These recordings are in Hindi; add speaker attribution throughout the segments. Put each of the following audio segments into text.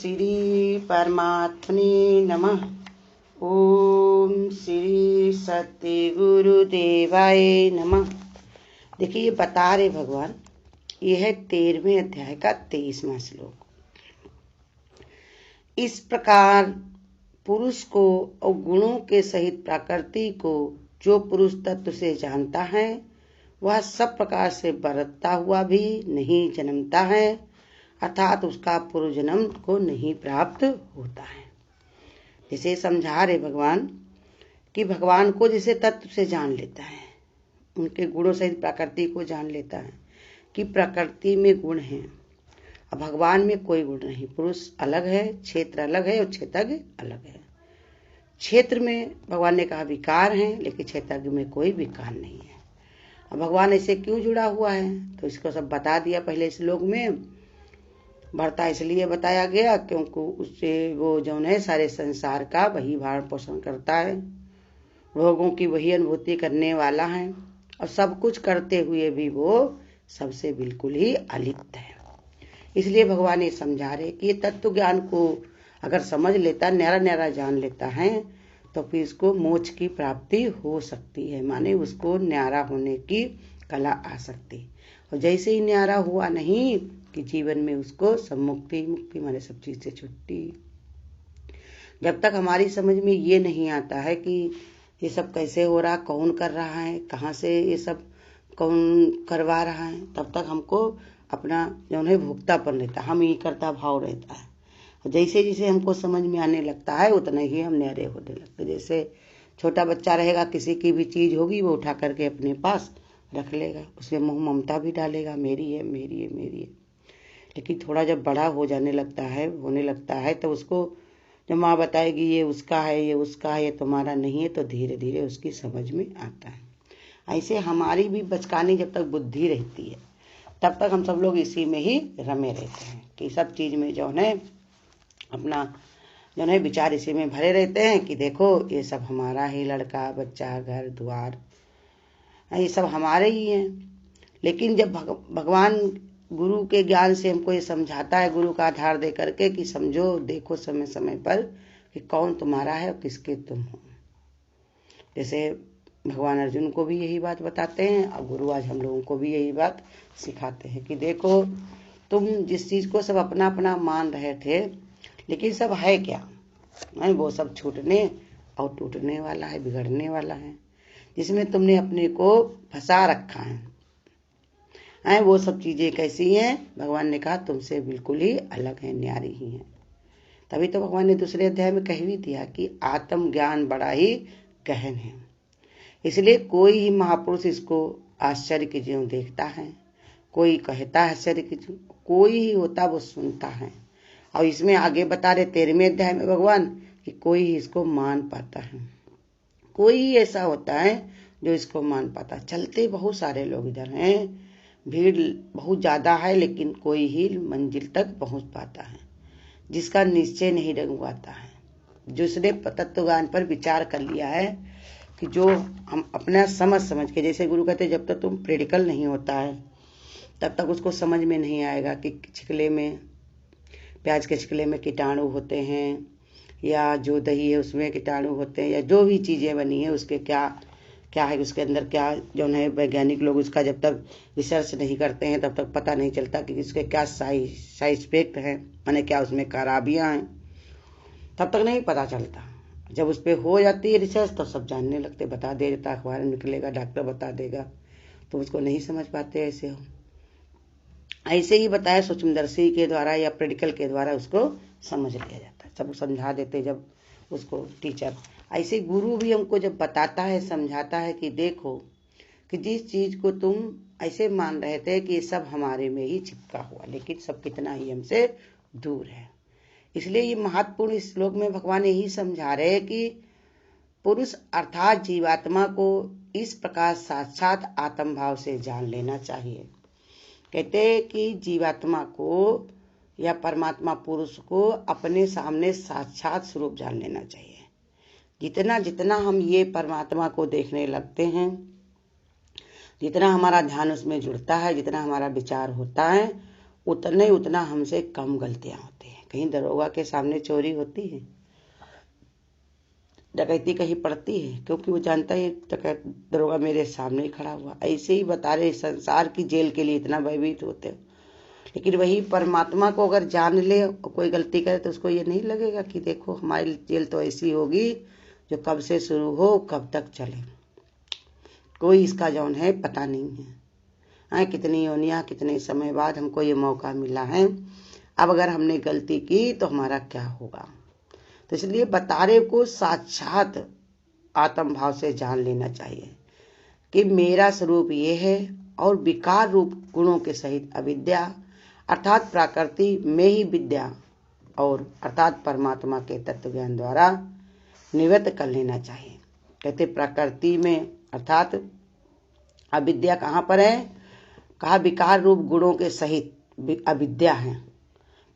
Speaker 1: श्री परमात्मने नमः। ओम श्री सत्य गुरुदेवाय नमः। देखिए ये बता रहे भगवान, ये है 13वें अध्याय का 23वां श्लोक। इस प्रकार पुरुष को और गुणों के सहित प्रकृति को जो पुरुष तत्व से जानता है, वह सब प्रकार से बरतता हुआ भी नहीं जन्मता है, अर्थात उसका पुनर्जन्म को नहीं प्राप्त होता है। जैसे समझा रहे भगवान कि भगवान को जैसे तत्व से जान लेता है, उनके गुणों सहित प्रकृति को जान लेता है कि प्रकृति में गुण हैं, अब भगवान में कोई गुण नहीं। पुरुष अलग है, क्षेत्र अलग है और क्षेत्रज्ञ अलग है। क्षेत्र में भगवान ने कहा विकार है, लेकिन क्षेत्रज्ञ में कोई विकार नहीं है। अब भगवान ऐसे क्यों जुड़ा हुआ है, तो इसको सब बता दिया पहले श्लोक में। बढ़ता इसलिए बताया गया क्योंकि उससे वो जो है सारे संसार का वही भरण पोषण करता है, भोगों की वही अनुभूति करने वाला है, और सब कुछ करते हुए भी वो सबसे बिल्कुल ही अलिप्त है। इसलिए भगवान ये समझा रहे कि ये तत्व ज्ञान को अगर समझ लेता, न्यारा न्यारा जान लेता है, तो फिर इसको मोक्ष की प्राप्ति हो सकती है, माने उसको न्यारा होने की कला आ सकती। और जैसे ही न्यारा हुआ नहीं कि जीवन में उसको सब मुक्ति माने सब चीज से छुट्टी। जब तक हमारी समझ में ये नहीं आता है कि ये सब कैसे हो रहा, कौन कर रहा है, कहाँ से ये सब कौन करवा रहा है, तब तक हमको अपना जो है भोक्तापन रहता, हम ये करता भाव रहता है। जैसे जैसे हमको समझ में आने लगता है उतना ही हम न्यारे होने लगते। जैसे छोटा बच्चा रहेगा, किसी की भी चीज होगी वो उठा करके अपने पास रख लेगा, उसमें मोह ममता भी डालेगा, मेरी है मेरी है मेरी है। लेकिन थोड़ा जब बड़ा हो जाने लगता है, होने लगता है, तो उसको जब माँ बताएगी ये उसका है, ये उसका है, ये तुम्हारा नहीं है, तो धीरे धीरे उसकी समझ में आता है। ऐसे हमारी भी बचकानी जब तक बुद्धि रहती है, तब तक हम सब लोग इसी में ही रमे रहते हैं कि सब चीज में जो है अपना जो है विचार इसी में भरे रहते हैं कि देखो ये सब हमारा ही, लड़का बच्चा घर द्वार ये सब हमारे ही हैं। लेकिन जब भगवान गुरु के ज्ञान से हमको ये समझाता है, गुरु का आधार दे करके कि समझो, देखो समय समय पर कि कौन तुम्हारा है और किसके तुम हो। जैसे भगवान अर्जुन को भी यही बात बताते हैं और गुरु आज हम लोगों को भी यही बात सिखाते हैं कि देखो तुम जिस चीज को सब अपना अपना मान रहे थे, लेकिन सब है क्या, वो सब छूटने और टूटने वाला है, बिगड़ने वाला है। जिसमें तुमने अपने को फंसा रखा है, वो सब चीजें कैसी हैं, भगवान ने कहा तुमसे बिल्कुल ही अलग है, न्यारी ही है। तभी तो भगवान ने दूसरे अध्याय में कह भी दिया कि आत्म ज्ञान बड़ा ही गहन है। इसलिए कोई ही महापुरुष इसको आश्चर्य की ज्यों देखता है, कोई कहता है आश्चर्य की ज्यों, कोई ही होता वो सुनता है। और इसमें आगे बता रहे 13वें अध्याय में भगवान कि कोई ही इसको मान पाता है, कोई ही ऐसा होता है जो इसको मान पाता। चलते बहुत सारे लोग इधर हैं, भीड़ बहुत ज्यादा है, लेकिन कोई ही मंजिल तक पहुंच पाता है जिसका निश्चय नहीं डगमगाता है, जिसने तत्वज्ञान पर विचार कर लिया है कि जो हम अपना समझ के, जैसे गुरु कहते जब तक तुम प्रेडिकल नहीं होता है तब तक उसको समझ में नहीं आएगा कि छिकले में, प्याज के छिकले में कीटाणु होते हैं, या जो दही है उसमें कीटाणु होते हैं, या जो भी चीजें बनी है उसके क्या क्या है, उसके अंदर क्या जो है, वैज्ञानिक लोग उसका जब तक रिसर्च नहीं करते हैं तब तक पता नहीं चलता कि इसके क्या साइड इफेक्ट है, माने क्या उसमें खराबियां हैं, तब तक नहीं पता चलता। जब उस पर हो जाती है रिसर्च तो सब जानने लगते, बता दे देता, अखबार में निकलेगा, डॉक्टर बता देगा, तो उसको नहीं समझ पाते। ऐसे हो ऐसे ही बताया सूक्ष्मदर्शी के द्वारा या प्रेडिकल के द्वारा उसको समझ लिया जाता है, सब समझा देते जब उसको टीचर। ऐसे गुरु भी हमको जब बताता है, समझाता है कि देखो कि जिस चीज को तुम ऐसे मान रहे थे कि ये सब हमारे में ही चिपका हुआ, लेकिन सब कितना ही हमसे दूर है। इसलिए ये महत्वपूर्ण इस श्लोक में भगवान यही समझा रहे हैं कि पुरुष अर्थात जीवात्मा को इस प्रकार साक्षात आत्म भाव से जान लेना चाहिए। कहते हैं कि जीवात्मा को या परमात्मा पुरुष को अपने सामने साक्षात स्वरूप जान लेना चाहिए। जितना जितना हम ये परमात्मा को देखने लगते हैं, जितना हमारा ध्यान उसमें जुड़ता है, जितना हमारा विचार होता है, उतना हमसे कम गलतियां होती हैं। कहीं दरोगा के सामने चोरी होती है, डकैती कहीं पड़ती है, क्योंकि वो जानता है दरोगा मेरे सामने ही खड़ा हुआ। ऐसे ही बता रहे संसार की जेल के लिए इतना भयभीत होते हो, लेकिन वही परमात्मा को अगर जान ले और कोई गलती करे तो उसको ये नहीं लगेगा कि देखो हमारी जेल तो ऐसी होगी जो कब से शुरू हो कब तक चले, कोई इसका जौन है पता नहीं है। कितनी योनियां कितने समय बाद हमको ये मौका मिला है, अब अगर हमने गलती की तो हमारा क्या होगा। तो इसलिए बतारे को साक्षात आत्म भाव से जान लेना चाहिए कि मेरा स्वरूप ये है, और विकार रूप गुणों के सहित अविद्या अर्थात प्रकृति में ही विद्या और अर्थात परमात्मा के तत्व ज्ञान द्वारा निवृत्त कर लेना चाहिए। कहते प्रकृति में अर्थात अविद्या कहाँ पर है, कहा विकार रूप गुणों के सहित अविद्या है।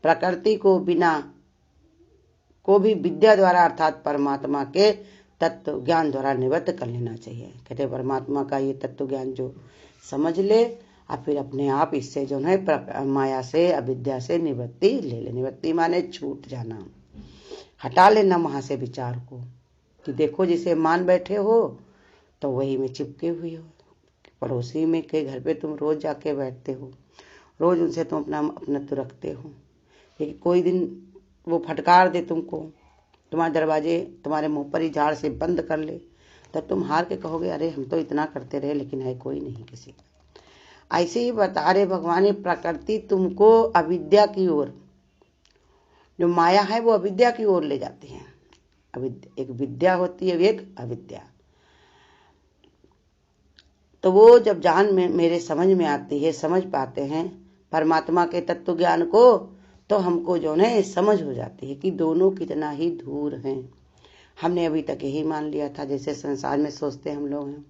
Speaker 1: प्रकृति को भी विद्या द्वारा अर्थात परमात्मा के तत्व ज्ञान द्वारा निवृत्त कर लेना चाहिए। कहते परमात्मा का ये तत्व ज्ञान जो समझ ले और फिर अपने आप इससे जो है माया से अविद्या से निवृत्ति ले ले। निवृत्ति माने छूट जाना, हटा लेना वहां से विचार को कि देखो जिसे मान बैठे हो तो वही में चिपके हुए हो। पड़ोसी में के घर पे तुम रोज जाके बैठते हो, रोज उनसे तुम अपना तो रखते हो, लेकिन कोई दिन वो फटकार दे तुमको, तुम्हारे दरवाजे तुम्हारे मुंह पर ही झाड़ से बंद कर ले, तब तुम हार के कहोगे अरे हम तो इतना करते रहे लेकिन है कोई नहीं किसी का। ऐसे ही बता रहे भगवान, प्रकृति तुमको अविद्या की ओर, जो माया है वो अविद्या की ओर ले जाती है। एक विद्या होती है, एक अविद्या। तो वो जब जान में मेरे समझ में आती है, समझ पाते हैं परमात्मा के तत्व ज्ञान को, तो हमको जो है समझ हो जाती है कि दोनों कितना ही दूर हैं। हमने अभी तक यही मान लिया था, जैसे संसार में सोचते हम लोग हैं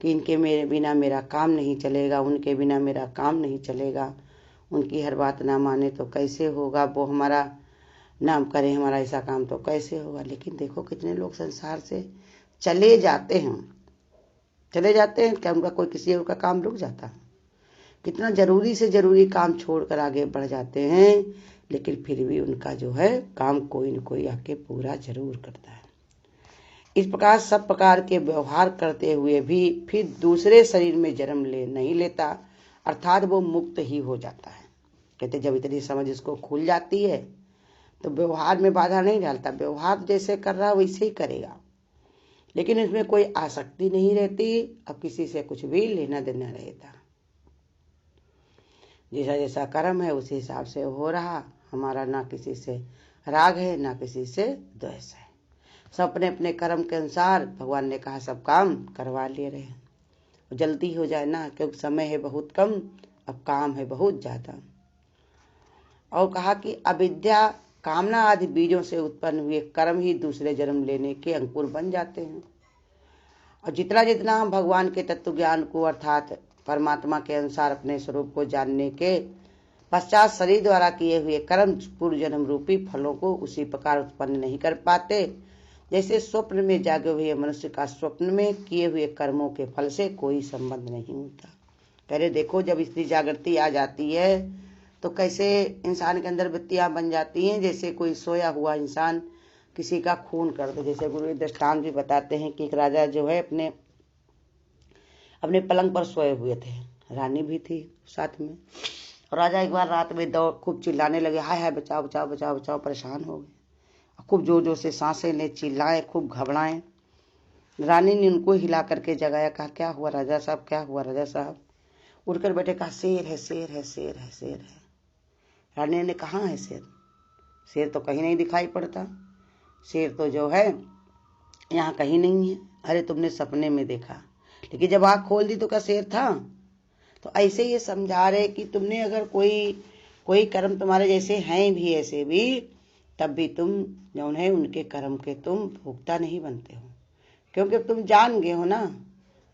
Speaker 1: कि इनके मेरे बिना मेरा काम नहीं चलेगा, उनके बिना मेरा काम नहीं चलेगा, उनकी हर बात ना माने तो कैसे होगा, वो हमारा नाम करे हमारा ऐसा काम तो कैसे होगा। लेकिन देखो कितने लोग संसार से चले जाते हैं क्या उनका कोई किसी और का काम रुक जाता है? कितना जरूरी से जरूरी काम छोड़कर आगे बढ़ जाते हैं, लेकिन फिर भी उनका जो है काम कोई न कोई आके पूरा जरूर करता है। इस प्रकार सब प्रकार के व्यवहार करते हुए भी फिर दूसरे शरीर में जन्म नहीं लेता, अर्थात वो मुक्त ही हो जाता है। कहते जब इतनी समझ इसको खुल जाती है तो व्यवहार में बाधा नहीं डालता, व्यवहार जैसे कर रहा वैसे ही करेगा, लेकिन इसमें कोई आसक्ति नहीं रहती, अब किसी से कुछ भी लेना देना रहता। जैसा जैसा कर्म है उसी हिसाब से हो रहा। हमारा ना किसी से राग है ना किसी से द्वेष है, सब अपने अपने कर्म के अनुसार भगवान ने कहा सब काम करवा ले रहे हैं। जल्दी हो जाए ना, क्योंकि समय है बहुत कम, अब काम है बहुत ज्यादा। और कहा कि अविद्या कामना आदि बीजों से उत्पन्न हुए कर्म ही दूसरे जन्म लेने के अंकुर बन जाते हैं। और जितना जितना हम भगवान के तत्व ज्ञान को अर्थात परमात्मा के अनुसार अपने स्वरूप को जानने के पश्चात शरीर द्वारा किए हुए कर्म पूर्व जन्म रूपी फलों को उसी प्रकार उत्पन्न नहीं कर पाते, जैसे स्वप्न में जागे हुए मनुष्य का स्वप्न में किए हुए कर्मों के फल से कोई संबंध नहीं होता। कह रहे देखो जब इतनी जागृति आ जाती है तो कैसे इंसान के अंदर वृत्तियां बन जाती हैं, जैसे कोई सोया हुआ इंसान किसी का खून कर दे। जैसे गुरु दृष्टांत भी बताते हैं कि एक राजा जो है अपने पलंग पर सोए हुए थे, रानी भी थी साथ में, और राजा एक बार रात में खूब चिल्लाने लगे, हाय हाय बचाओ बचाओ बचाओ बचाओ, परेशान हो गए, खूब जोर जोर से सांसें ले, चिल्लाए, खूब घबराए। रानी ने उनको हिला करके जगाया, कहा क्या हुआ राजा साहब, क्या हुआ राजा साहब? उठकर बैठे, कहा शेर है शेर है शेर है शेर है। रानी ने कहा है शेर? शेर तो कहीं नहीं दिखाई पड़ता, शेर तो जो है यहाँ कहीं नहीं है। अरे तुमने सपने में देखा, लेकिन जब आँख खोल दी तो क्या शेर था? तो ऐसे ये समझा रहे कि तुमने अगर कोई कर्म तुम्हारे जैसे हैं भी ऐसे भी, तब भी तुम जो है उनके कर्म के तुम भोक्ता नहीं बनते हो, क्योंकि तुम जान गए हो ना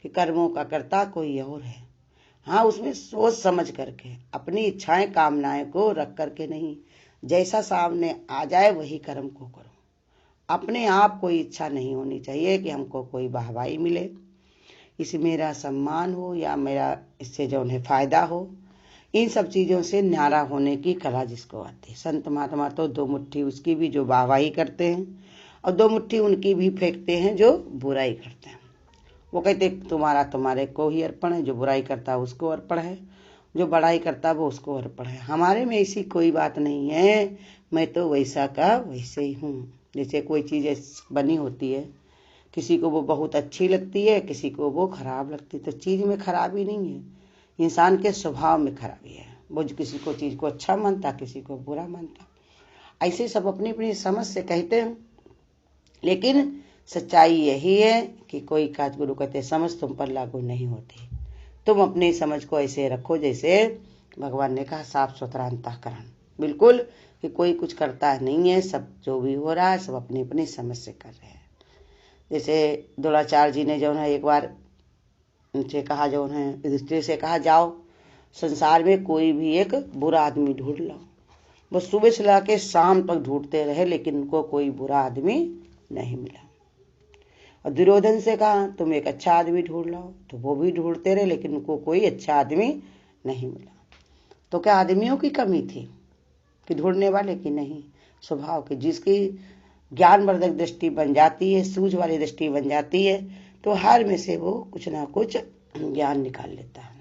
Speaker 1: कि कर्मों का कर्ता कोई और है। हाँ, उसमें सोच समझ करके अपनी इच्छाएं कामनाएं को रख करके नहीं, जैसा सामने आ जाए वही कर्म को करो। अपने आप कोई इच्छा नहीं होनी चाहिए कि हमको कोई वाहवाही मिले, इसे मेरा सम्मान हो या मेरा इससे जो है फायदा हो, इन सब चीज़ों से न्यारा होने की कला जिसको आती है। संत महात्मा तो 2 मुट्ठी उसकी भी जो वाहवाही करते हैं और 2 मुट्ठी उनकी भी फेंकते हैं जो बुराई करते हैं। वो कहते तुम्हारा तुम्हारे को ही अर्पण है, जो बुराई करता है उसको अर्पण है, जो बड़ाई करता है वो उसको अर्पण है। हमारे में ऐसी कोई बात नहीं है, मैं तो वैसा का वैसे ही हूँ। जैसे कोई चीज़ बनी होती है, किसी को वो बहुत अच्छी लगती है, किसी को वो खराब लगती है, तो चीज़ में खराबी नहीं है, इंसान के स्वभाव में खराबी है। वो किसी को चीज़ को अच्छा मानता, किसी को बुरा मानता, ऐसे सब अपनी अपनी समझ से कहते हैं। लेकिन सच्चाई यही है कि कोई काज गुरु कहते समझ तुम पर लागू नहीं होती। तुम अपनी समझ को ऐसे रखो जैसे भगवान ने कहा साफ सुथरा अंतःकरण, बिल्कुल कि कोई कुछ करता नहीं है, सब जो भी हो रहा है सब अपनी अपनी समझ से कर रहे हैं। जैसे द्रोणाचार्य जी ने जो है एक बार उनसे कहा, जो है युधिष्ठिर से कहा जाओ संसार में कोई भी एक बुरा आदमी ढूंढ लो। वो सुबह से लाके शाम तक ढूंढते रहे लेकिन उनको कोई बुरा आदमी नहीं मिला। और दुर्योधन से कहा तुम एक अच्छा आदमी ढूंढ लो, तो वो भी ढूंढते रहे लेकिन उनको कोई अच्छा आदमी नहीं मिला। तो क्या आदमियों की कमी थी कि ढूंढने वाले की? नहीं, स्वभाव की। जिसकी ज्ञानवर्धक दृष्टि बन जाती है, सूझ वाली दृष्टि बन जाती है, तो हर में से वो कुछ ना कुछ ज्ञान निकाल लेता है,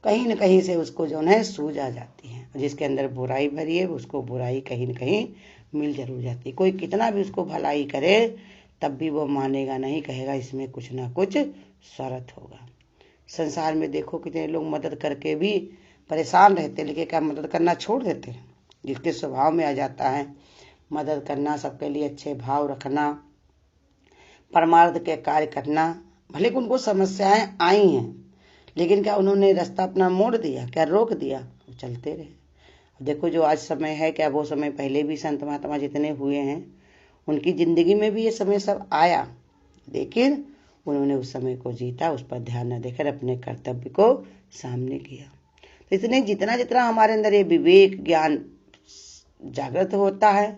Speaker 1: कहीं न कहीं से उसको जो है सूझ आ जाती है। जिसके अंदर बुराई भरी है उसको बुराई कहीं न कहीं मिल जरूर जाती है। कोई कितना भी उसको भलाई करे तब भी वो मानेगा नहीं, कहेगा इसमें कुछ ना कुछ स्वार्थ होगा। संसार में देखो कितने लोग मदद करके भी परेशान रहते, लेकिन क्या मदद करना छोड़ देते हैं? जिसके स्वभाव में आ जाता है मदद करना, सबके लिए अच्छे भाव रखना, परमार्थ के कार्य करना, भले कि उनको समस्याएं आई हैं लेकिन क्या उन्होंने रास्ता अपना मोड़ दिया? क्या रोक दिया? वो चलते रहे। देखो जो आज समय है, क्या वो समय पहले भी संत महात्मा जितने हुए हैं उनकी जिंदगी में भी ये समय सब आया, लेकिन उन्होंने उस समय को जीता, उस पर ध्यान न देकर अपने कर्तव्य को सामने किया। तो इसलिए जितना जितना हमारे अंदर ये विवेक ज्ञान जागृत होता है,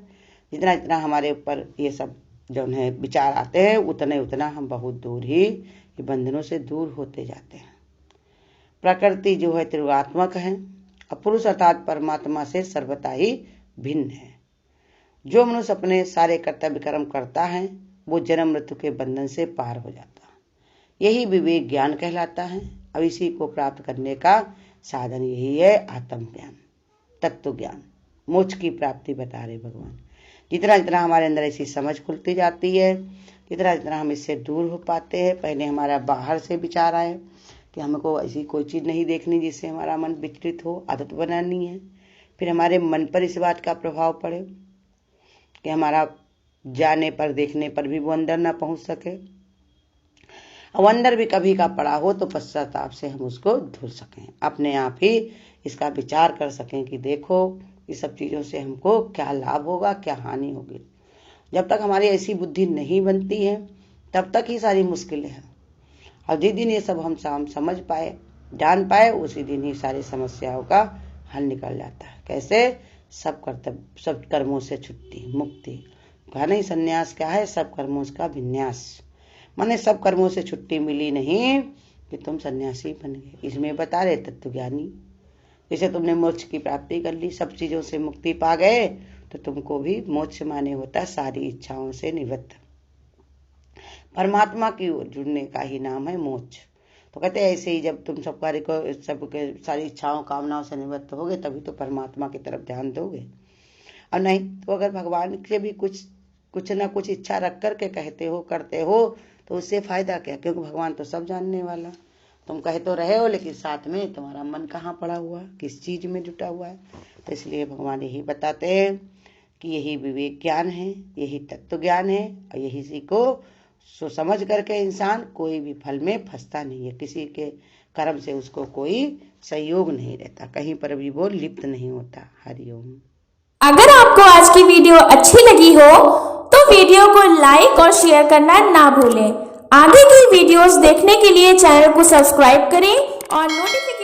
Speaker 1: जितना जितना हमारे ऊपर ये सब जो है विचार आते हैं, उतने उतना हम बहुत दूर ही ये बंधनों से दूर होते जाते हैं। प्रकृति जो है त्रिगुणात्मक है और पुरुष अर्थात परमात्मा से सर्वथा ही भिन्न है। जो मनुष्य अपने सारे कर्तव्य कर्म करता है वो जन्म मृत्यु के बंधन से पार हो जाता है। यही विवेक ज्ञान कहलाता है। अब इसी को प्राप्त करने का साधन यही है आत्मज्ञान, तत्व ज्ञान, मोक्ष की प्राप्ति बता रहे भगवान। जितना जितना हमारे अंदर ऐसी समझ खुलती जाती है, जितना जितना हम इससे दूर हो पाते हैं। पहले हमारा बाहर से विचार आए कि हमको ऐसी कोई चीज़ नहीं देखनी जिससे हमारा मन विचलित हो, आदत बनानी है। फिर हमारे मन पर इस बात का प्रभाव पड़े कि हमारा जाने पर देखने पर भी वो अंदर ना पहुंच सके, और अंदर भी कभी का पड़ा हो तो पश्चाताप से हम उसको धुल सकें, अपने आप ही इसका विचार कर सकें कि देखो इस सब चीज़ों से हमको क्या लाभ होगा, क्या हानि होगी। जब तक हमारी ऐसी बुद्धि नहीं बनती है तब तक ही सारी मुश्किलें हैं, और जिस दिन ये सब हम समझ पाए, जान पाए, उसी दिन ही सारी समस्याओं का हल निकल जाता है। कैसे? सब कर्तव्य, सब कर्मों से छुट्टी, मुक्ति। कहा नहीं संन्यास क्या है? सब कर्मों का विन्यास। माने सब कर्मों से छुट्टी मिली नहीं कि तुम सन्यासी बन गए। इसमें बता रहे तत्वज्ञानी, जैसे तुमने मोक्ष की प्राप्ति कर ली, सब चीजों से मुक्ति पा गए, तो तुमको भी मोक्ष माने होता है सारी इच्छाओं से निवृत्त, परमात्मा की ओर जुड़ने का ही नाम है मोक्ष। तो कहते हैं ऐसे ही जब तुम सब कार्य को, सबके सारी इच्छाओं कामनाओं से निवृत्त होगे तभी तो परमात्मा की तरफ ध्यान दोगे। और नहीं तो अगर भगवान से भी कुछ ना कुछ इच्छा रख करके कहते हो, करते हो, तो उससे फायदा क्या? क्योंकि भगवान तो सब जानने वाला। तुम कह तो रहे हो लेकिन साथ में तुम्हारा मन कहाँ पड़ा हुआ, किस चीज में जुटा हुआ है। तो इसलिए भगवान यही बताते हैं कि यही विवेक ज्ञान है, यही तत्व ज्ञान है, और यही सी को समझ करके इंसान कोई भी फल में फंसता नहीं है। किसी के कर्म से उसको कोई सहयोग नहीं रहता, कहीं पर भी वो लिप्त नहीं होता। हरिओम।
Speaker 2: अगर आपको आज की वीडियो अच्छी लगी हो तो वीडियो को लाइक और शेयर करना ना भूलें। आगे की वीडियोस देखने के लिए चैनल को सब्सक्राइब करें और नोटिफिकेशन